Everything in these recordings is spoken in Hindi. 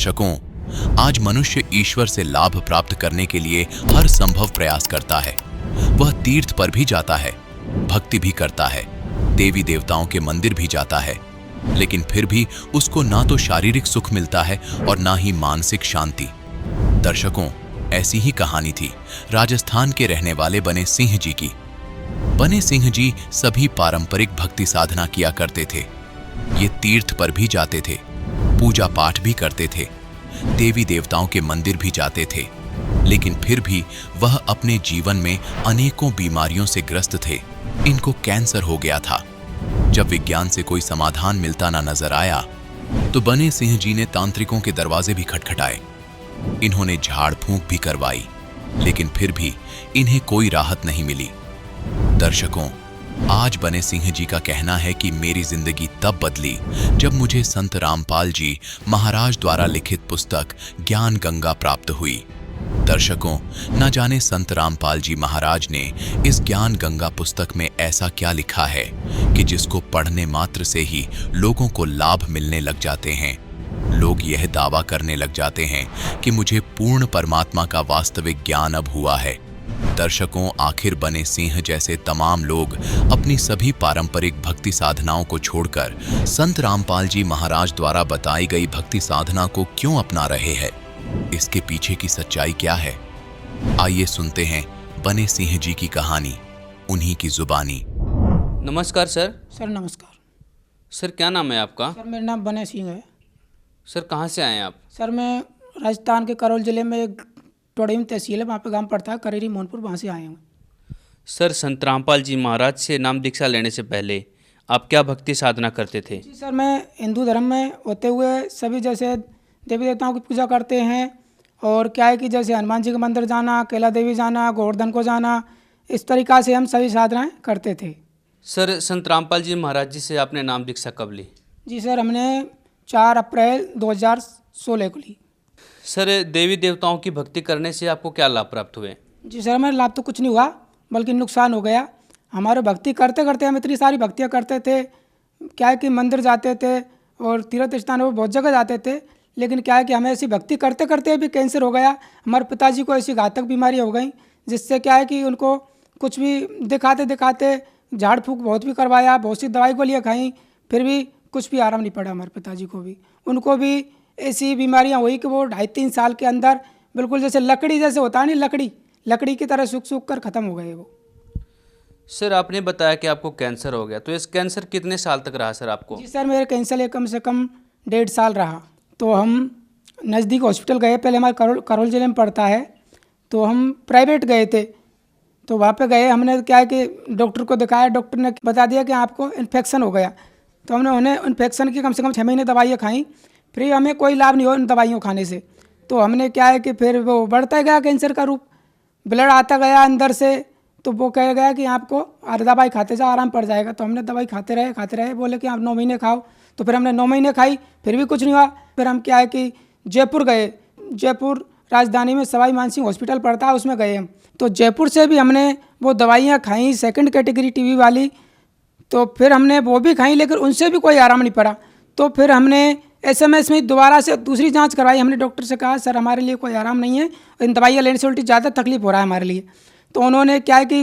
दर्शकों, आज मनुष्य ईश्वर से लाभ प्राप्त करने के लिए हर संभव प्रयास करता है। वह तीर्थ पर भी जाता है, भक्ति भी करता है, देवी देवताओं के मंदिर भी जाता है, लेकिन फिर भी उसको ना तो शारीरिक सुख मिलता है और ना ही मानसिक शांति। दर्शकों, ऐसी ही कहानी थी राजस्थान के रहने वाले बने सिंह जी की। बने सिंह जी सभी पारंपरिक भक्ति साधना किया करते थे। ये तीर्थ पर भी जाते थे, पूजा पाठ भी करते थे, देवी देवताओं के मंदिर भी जाते थे, लेकिन फिर भी वह अपने जीवन में अनेकों बीमारियों से ग्रस्त थे। इनको कैंसर हो गया था। जब विज्ञान से कोई समाधान मिलता ना नजर आया तो बने सिंह जी ने तांत्रिकों के दरवाजे भी खटखटाए। इन्होंने झाड़ फूंक भी करवाई, लेकिन फिर भी इन्हें कोई राहत नहीं मिली। दर्शकों, आज बने सिंह जी का कहना है कि मेरी जिंदगी तब बदली जब मुझे संत रामपाल जी महाराज द्वारा लिखित पुस्तक ज्ञान गंगा प्राप्त हुई। दर्शकों, न जाने संत रामपाल जी महाराज ने इस ज्ञान गंगा पुस्तक में ऐसा क्या लिखा है कि जिसको पढ़ने मात्र से ही लोगों को लाभ मिलने लग जाते हैं। लोग यह दावा करने लग जाते हैं कि मुझे पूर्ण परमात्मा का वास्तविक ज्ञान अब हुआ है। दर्शकों, आखिर बने सिंह जैसे तमाम लोग अपनी सभी पारंपरिक भक्ति साधनाओं को छोड़कर संत रामपाल जी महाराज द्वारा बताई गई भक्ति साधना को क्यों अपना रहे हैं? इसके पीछे की सच्चाई क्या है? आइए सुनते हैं बने सिंह जी की कहानी, उन्हीं की जुबानी। नमस्कार सर। सर नमस्कार। सर क्या नाम है आपका? सर मेरा नाम बने सिंह है। सर कहाँ से आए हैं आप? सर मैं राजस्थान के करौल जिले में एक टोड़ीम तहसील है, वहाँ पे गांव पड़ता है करेरी मोहनपुर, वहाँ से आए हूँ। सर संत रामपाल जी महाराज से नाम दीक्षा लेने से पहले आप क्या भक्ति साधना करते थे? जी सर, मैं हिंदू धर्म में होते हुए सभी जैसे देवी देवताओं की पूजा करते हैं, और क्या है कि जैसे हनुमान जी के मंदिर जाना, कैला देवी जाना, गोवर्धन को जाना, इस तरीक़ा से हम सभी साधनाएँ करते थे। सर संत रामपाल जी महाराज जी से आपने नाम दीक्षा कब ली? जी सर, हमने 4 अप्रैल 2016 को ली। सर देवी देवताओं की भक्ति करने से आपको क्या लाभ प्राप्त हुए? जी सर, हमें लाभ तो कुछ नहीं हुआ, बल्कि नुकसान हो गया। हमारे भक्ति करते करते हम इतनी सारी भक्तियाँ करते थे, क्या है कि मंदिर जाते थे और तीर्थ स्थानों पर बहुत जगह जाते थे, लेकिन क्या है कि हमें ऐसी भक्ति करते करते भी कैंसर हो गया। हमारे पिताजी को ऐसी घातक बीमारी हो गई, जिससे क्या है कि उनको कुछ भी दिखाते दिखाते झाड़ फूँक बहुत भी करवाया, बहुत सी दवाई गोलियाँ खाई, फिर भी कुछ भी आराम नहीं पड़ा हमारे पिताजी को भी। उनको भी ऐसी बीमारियां हुई कि वो 2.5-3 साल के अंदर बिल्कुल जैसे लकड़ी जैसे होता है नहीं, लकड़ी की तरह सूख सूख कर ख़त्म हो गए वो। सर आपने बताया कि आपको कैंसर हो गया, तो इस कैंसर कितने साल तक रहा सर आपको? जी सर, मेरे कैंसर कम से कम 1.5 साल रहा। तो हम नज़दीक हॉस्पिटल गए, पहले हमारे करौल जिले में पड़ता है, तो हम प्राइवेट गए थे। तो वहाँ पे गए, हमने क्या है कि डॉक्टर को दिखाया, डॉक्टर ने बता दिया कि आपको इन्फेक्शन हो गया। तो हमने उन्हें इन्फेक्शन की कम से कम 6 महीने दवाइयाँ खाई, फिर हमें कोई लाभ नहीं हो उन दवाइयों खाने से। तो हमने क्या है कि फिर वो बढ़ता गया कैंसर का रूप, ब्लड आता गया अंदर से। तो वो कह गया कि आपको दवाई खाते जाओ, आराम पड़ जाएगा। तो हमने दवाई खाते रहे, बोले कि आप 9 महीने खाओ। तो फिर हमने 9 महीने खाई, फिर भी कुछ नहीं हुआ। फिर हम क्या है कि जयपुर गए, जयपुर राजधानी में सवाई मानसिंह हॉस्पिटल पड़ता है, उसमें गए हम। तो जयपुर से भी हमने वो दवाइयाँ खाई, 2nd कैटेगरी टीबी वाली। तो फिर हमने वो भी खाई, लेकिन उनसे भी कोई आराम नहीं पड़ा। तो फिर हमने SMS में दोबारा से दूसरी जांच करवाई। हमने डॉक्टर से कहा सर हमारे लिए कोई आराम नहीं है, इन दवाइयाँ लेने से उल्टी ज़्यादा तकलीफ हो रहा है हमारे लिए। तो उन्होंने क्या है कि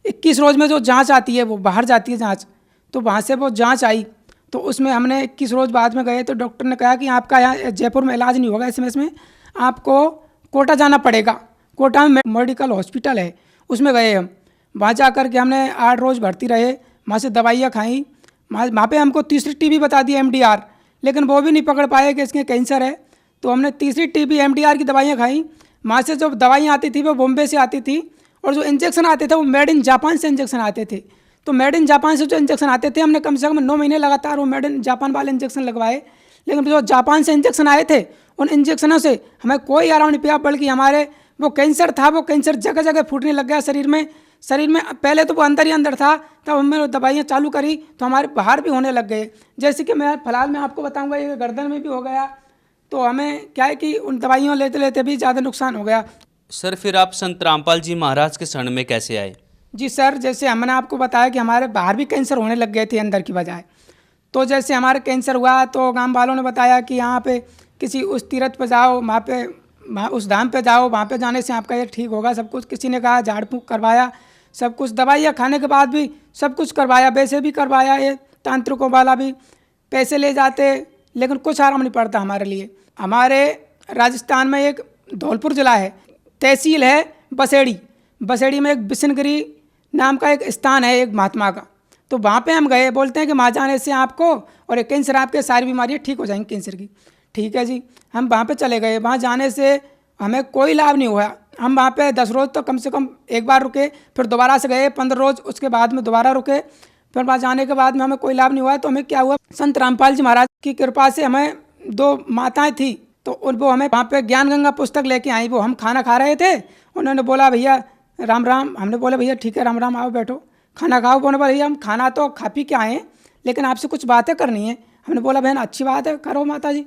21 रोज़ में जो जांच आती है वो बाहर जाती है जांच, तो वहाँ से वो जांच आई। तो उसमें हमने 21 रोज़ बाद में गए, तो डॉक्टर ने कहा कि आपका यहाँ जयपुर में इलाज नहीं होगा SMS में, आपको कोटा जाना पड़ेगा। कोटा में मेडिकल हॉस्पिटल है, उसमें गए हम। वहाँ जा कर के हमने 8 रोज़ भर्ती रहे, वहाँ से दवाइयाँ खाई। वहाँ पे हमको तीसरी टीबी बता दी MDR, लेकिन वो भी नहीं पकड़ पाए कि इसके कैंसर है। तो हमने तीसरी टीबी MDR की दवाइयाँ खाई। वहाँ से जो दवाइयाँ आती थी वो बॉम्बे से आती थी, और जो इंजेक्शन आते थे वो मेड इन जापान से इंजेक्शन आते थे। तो मेड इन जापान से जो इंजेक्शन आते थे, हमने कम से कम 9 महीने लगातार वो मेड इन जापान वाले इंजेक्शन लगवाए, लेकिन जो जापान से इंजेक्शन आए थे उन इंजेक्शनों से हमें कोई आराम नहीं पाया, बल्कि हमारे वो कैंसर था, वो कैंसर जगह जगह फूटने लग गया शरीर में। पहले तो वो अंदर ही अंदर था, तब हमने दवाइयाँ चालू करी तो हमारे बाहर भी होने लग गए। जैसे कि मैं फिलहाल मैं आपको बताऊंगा, ये गर्दन में भी हो गया। तो हमें क्या है कि उन दवाइयों लेते लेते भी ज़्यादा नुकसान हो गया। सर फिर आप संत रामपाल जी महाराज के शरण में कैसे आए? जी सर, जैसे हमने आपको बताया कि हमारे बाहर भी कैंसर होने लग गए थे अंदर की बजाय। तो जैसे हमारे कैंसर हुआ तो गांव वालों ने बताया कि यहाँ पे किसी उस तीर्थ पर जाओ, वहाँ उस धाम पे जाओ, वहाँ पे जाने से आपका ये ठीक होगा सब कुछ। किसी ने कहा झाड़ फूँक करवाया, सब कुछ दवाइयाँ खाने के बाद भी सब कुछ करवाया, वैसे भी करवाया, ये तांत्रिकों वाला भी पैसे ले जाते, लेकिन कुछ आराम नहीं पड़ता हमारे लिए। हमारे राजस्थान में एक धौलपुर ज़िला है, तहसील है बसेड़ी। बसेड़ी में एक बिशनगिरी नाम का एक स्थान है एक महात्मा का, तो वहाँ पे हम गए। बोलते हैं कि वहाँ जाने से आपको और एक कैंसर, आपके सारी बीमारियाँ ठीक हो जाएंगी कैंसर की। ठीक है जी, हम वहाँ पे चले गए। वहाँ जाने से हमें कोई लाभ नहीं हुआ। हम वहाँ पे 10 रोज़ तो कम से कम एक बार रुके, फिर दोबारा से गए 15 रोज़, उसके बाद में दोबारा रुके। फिर वहाँ जाने के बाद में हमें कोई लाभ नहीं हुआ। तो हमें क्या हुआ, संत रामपाल जी महाराज की कृपा से हमें 2 माताएं थी, तो वो हमें वहाँ पे ज्ञान गंगा पुस्तक लेके आई। वो हम खाना खा रहे थे, उन्होंने बोला भैया राम राम। हमने बोला भैया ठीक है राम राम, आओ बैठो खाना खाओ। बोले भैया हम खाना तो खा पी के आए, लेकिन आपसे कुछ बातें करनी है। हमने बोला बहन अच्छी बात है, करो माता जी।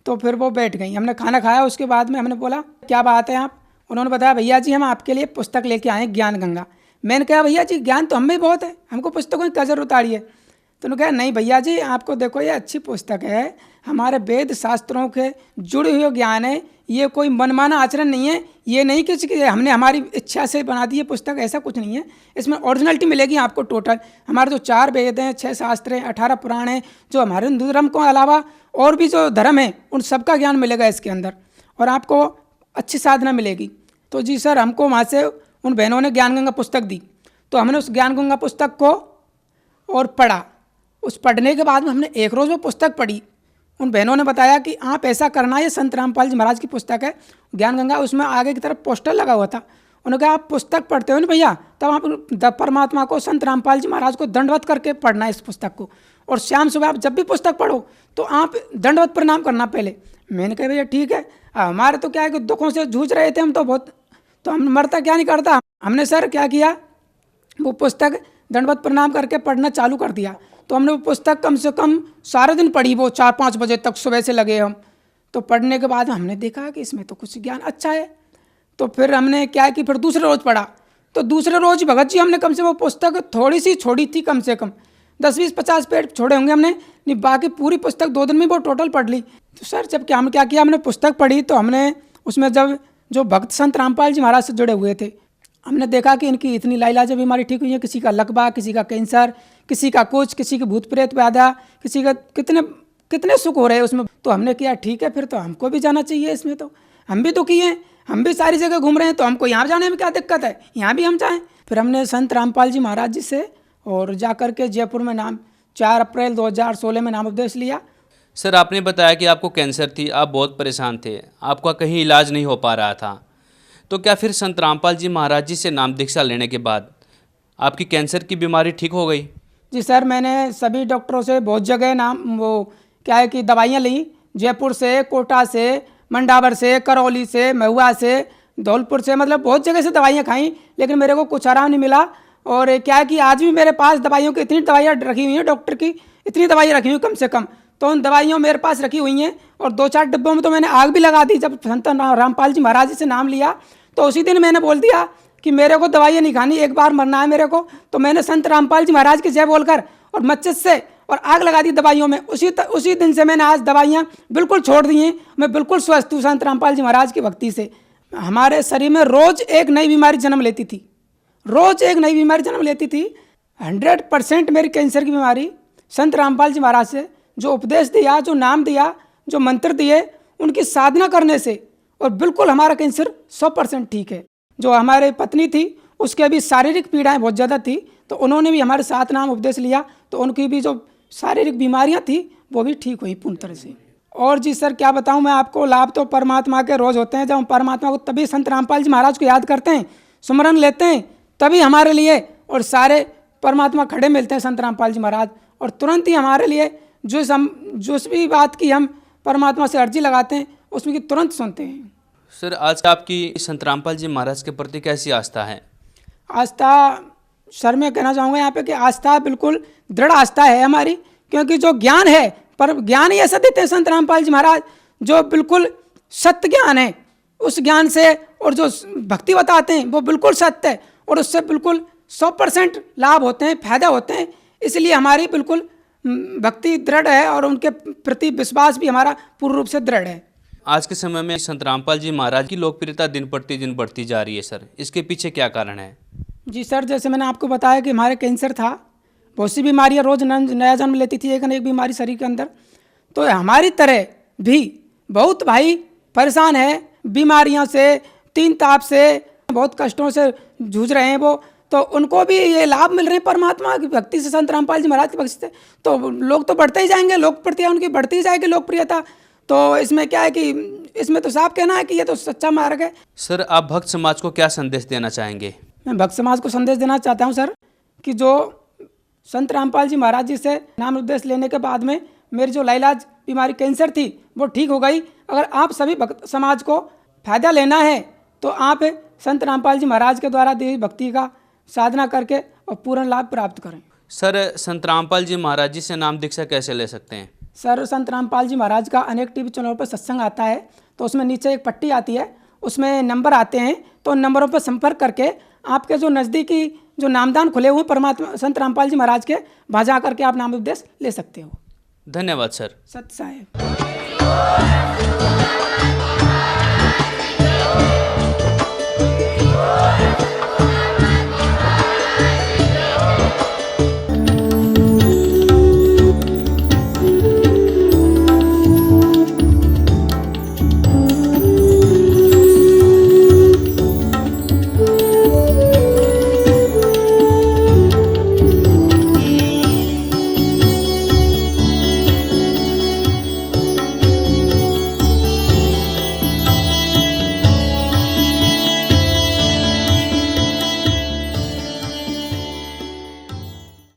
तो फिर वो बैठ गई, हमने खाना खाया। उसके बाद में हमने बोला क्या बात है आप? उन्होंने बताया भैया जी हम आपके लिए पुस्तक लेके आए ज्ञान गंगा। मैंने कहा भैया जी ज्ञान तो हमें बहुत है, हमको पुस्तकों की क्या जरूरत आ रही है? तो उन्होंने कहा नहीं भैया जी आपको देखो ये अच्छी पुस्तक है, हमारे वेद शास्त्रों के जुड़े हुए ज्ञान है, ये कोई मनमाना आचरण नहीं है, ये नहीं कि हमने हमारी इच्छा से बना दी है पुस्तक, ऐसा कुछ नहीं है। इसमें ओरिजिनलिटी मिलेगी आपको टोटल। हमारे जो 4 वेद हैं, 6 शास्त्र हैं, 18 पुराण हैं, जो हमारे हिंदू धर्म के अलावा और भी जो धर्म है उन सबका ज्ञान मिलेगा इसके अंदर, और आपको अच्छी साधना मिलेगी। तो जी सर, हमको वहाँ से उन बहनों ने ज्ञान गंगा पुस्तक दी, तो हमने उस ज्ञान गंगा पुस्तक को और पढ़ा। उस पढ़ने के बाद में हमने एक रोज़ वो पुस्तक पढ़ी। उन बहनों ने बताया कि आप ऐसा करना, ये संत रामपाल जी महाराज की पुस्तक है ज्ञान गंगा, उसमें आगे की तरफ पोस्टर लगा हुआ था। उन्होंने कहा आप पुस्तक पढ़ते हो ना भैया, तब आप परमात्मा को, संत रामपाल जी महाराज को दंडवत करके पढ़ना है इस पुस्तक को, और शाम सुबह आप जब भी पुस्तक पढ़ो तो आप दंडवत प्रणाम करना पहले। मैंने कहा भैया ठीक है। हमारे तो क्या है कि दुखों से जूझ रहे थे हम तो बहुत, तो हम मरता क्या नहीं करता। हमने सर क्या किया, वो पुस्तक दंडवत प्रणाम करके पढ़ना चालू कर दिया। तो हमने वो पुस्तक कम से कम सारे दिन पढ़ी, वो 4-5 बजे तक सुबह से लगे हम। तो पढ़ने के बाद हमने देखा कि इसमें तो कुछ ज्ञान अच्छा है। तो फिर हमने क्या कि फिर दूसरे रोज़ पढ़ा। तो दूसरे रोज़ भगत जी हमने कम से वो पुस्तक थोड़ी सी छोड़ी थी, कम से कम 10-20-50 पेज छोड़े होंगे हमने, नहीं बाकी पूरी पुस्तक 2 दिन में वो टोटल पढ़ ली। तो सर जब क्या किया, हमने पुस्तक पढ़ी तो हमने उसमें जब जो भक्त संत रामपाल जी महाराज से जुड़े हुए थे, हमने देखा कि इनकी इतनी लाइलाज बीमारी ठीक हुई है। किसी का लकवा, किसी का कैंसर, किसी का कुछ, किसी के भूत प्रेत पैदा, किसी का कितने सुख हो रहे हैं उसमें। तो हमने किया ठीक है, फिर तो हमको भी जाना चाहिए इसमें, तो हम भी दुखी हैं, हम भी सारी जगह घूम रहे हैं, तो हमको यहाँ जाने में क्या दिक्कत है, यहाँ भी हम जाएँ। फिर हमने संत रामपाल जी महाराज जी से और जा कर के जयपुर में 4 अप्रैल 2016 में नाम उपदेश लिया। सर आपने बताया कि आपको कैंसर थी, आप बहुत परेशान थे, आपका कहीं इलाज नहीं हो पा रहा था, तो क्या फिर संत रामपाल जी महाराज जी से नाम दीक्षा लेने के बाद आपकी कैंसर की बीमारी ठीक हो गई? जी सर, मैंने सभी डॉक्टरों से बहुत जगह क्या है कि दवाइयाँ ली, जयपुर से, कोटा से, मंडावर से, करौली से, महुआ से, धौलपुर से, मतलब बहुत जगह से दवाइयाँ खाई, लेकिन मेरे को कुछ आराम नहीं मिला। और क्या है कि आज भी मेरे पास दवाइयों की इतनी दवाइयाँ रखी हुई हैं, डॉक्टर की इतनी दवाइयाँ रखी हुई कम से कम, तो उन दवाइयों मेरे पास रखी हुई हैं। और 2-4 डिब्बों में तो मैंने आग भी लगा दी। जब संत रामपाल जी महाराज जी से नाम लिया तो उसी दिन मैंने बोल दिया कि मेरे को दवाइयाँ नहीं खानी, एक बार मरना है मेरे को। तो मैंने संत रामपाल जी महाराज की जय बोलकर और मस्जिद से और आग लगा दी दवाइयों में। उसी दिन से मैंने आज दवाइयाँ बिल्कुल छोड़ दी हैं। मैं बिल्कुल स्वस्थ हूँ संत रामपाल जी महाराज की भक्ति से। हमारे शरीर में रोज़ एक नई बीमारी जन्म लेती थी, रोज़ एक नई बीमारी जन्म लेती थी। 100% मेरी कैंसर की बीमारी संत रामपाल जी महाराज से जो उपदेश दिया, जो नाम दिया, जो मंत्र दिए, उनकी साधना करने से, और बिल्कुल हमारा कैंसर 100% ठीक है। जो हमारे पत्नी थी उसके भी शारीरिक पीड़ाएं बहुत ज़्यादा थी, तो उन्होंने भी हमारे साथ नाम उपदेश लिया, तो उनकी भी जो शारीरिक बीमारियां थी वो भी ठीक हुई पूर्ण तरह से। और जी सर क्या बताऊं मैं आपको, लाभ तो परमात्मा के रोज़ होते हैं। जब हम परमात्मा को तभी संत रामपाल जी महाराज को याद करते हैं, सुमरन लेते हैं, तभी हमारे लिए और सारे परमात्मा खड़े मिलते हैं संत रामपाल जी महाराज, और तुरंत ही हमारे लिए जिस भी बात की हम परमात्मा से अर्जी लगाते हैं उसमें की तुरंत सुनते हैं। सर आज आपकी संत रामपाल जी महाराज के प्रति कैसी आस्था है? आस्था सर मैं कहना चाहूँगा यहाँ पे कि आस्था बिल्कुल दृढ़ आस्था है हमारी, क्योंकि जो ज्ञान है, पर ज्ञान ही ऐसा देते हैं संत रामपाल जी महाराज जो बिल्कुल सत्य ज्ञान है। उस ज्ञान से और जो भक्ति बताते हैं वो बिल्कुल सत्य है, और उससे बिल्कुल 100% लाभ होते हैं, फायदा होते हैं। इसलिए हमारी बिल्कुल भक्ति दृढ़ है और उनके प्रति विश्वास भी हमारा पूर्ण रूप से दृढ़ है। आज के समय में संत रामपाल जी महाराज की लोकप्रियता दिन प्रतिदिन बढ़ती जा रही है सर, इसके पीछे क्या कारण है? जी सर, जैसे मैंने आपको बताया कि हमारे कैंसर था, बहुत सी बीमारियाँ रोज़ नया जन्म लेती थी, एक न एक बीमारी शरीर के अंदर। तो हमारी तरह भी बहुत भाई परेशान है बीमारियों से, तीन ताप से, बहुत कष्टों से जूझ रहे हैं वो, तो उनको भी ये लाभ मिल रहे हैं परमात्मा की भक्ति से, संत रामपाल जी महाराज की भक्ति से। तो लोग तो बढ़ते ही जाएंगे, लोकप्रियता उनकी बढ़ती ही जाएगी लोकप्रियता। तो इसमें क्या है कि इसमें तो साफ कहना है कि ये तो सच्चा मार्ग है। सर, आप भक्त समाज को क्या संदेश देना चाहेंगे? मैं भक्त समाज को संदेश देना चाहता हूँ सर कि जो संत रामपाल जी महाराज जी से नाम उपदेश लेने के बाद में मेरी जो लाइलाज बीमारी कैंसर थी वो ठीक हो गई। अगर आप सभी भक्त समाज को फायदा लेना है तो आप संत रामपाल जी महाराज के द्वारा दी भक्ति का साधना करके और पूर्ण लाभ प्राप्त करें। सर, संत रामपाल जी महाराज जी से नाम दीक्षा कैसे ले सकते हैं? सर, संत रामपाल जी महाराज का अनेक टीवी चैनलों पर सत्संग आता है, तो उसमें नीचे एक पट्टी आती है, उसमें नंबर आते हैं, तो उन नंबरों पर संपर्क करके आपके जो नज़दीकी जो नामदान खुले हुए परमात्मा संत रामपाल जी महाराज के, वहाँ जा करके आप नाम उपदेश ले सकते हो। धन्यवाद सर। सत साहेब।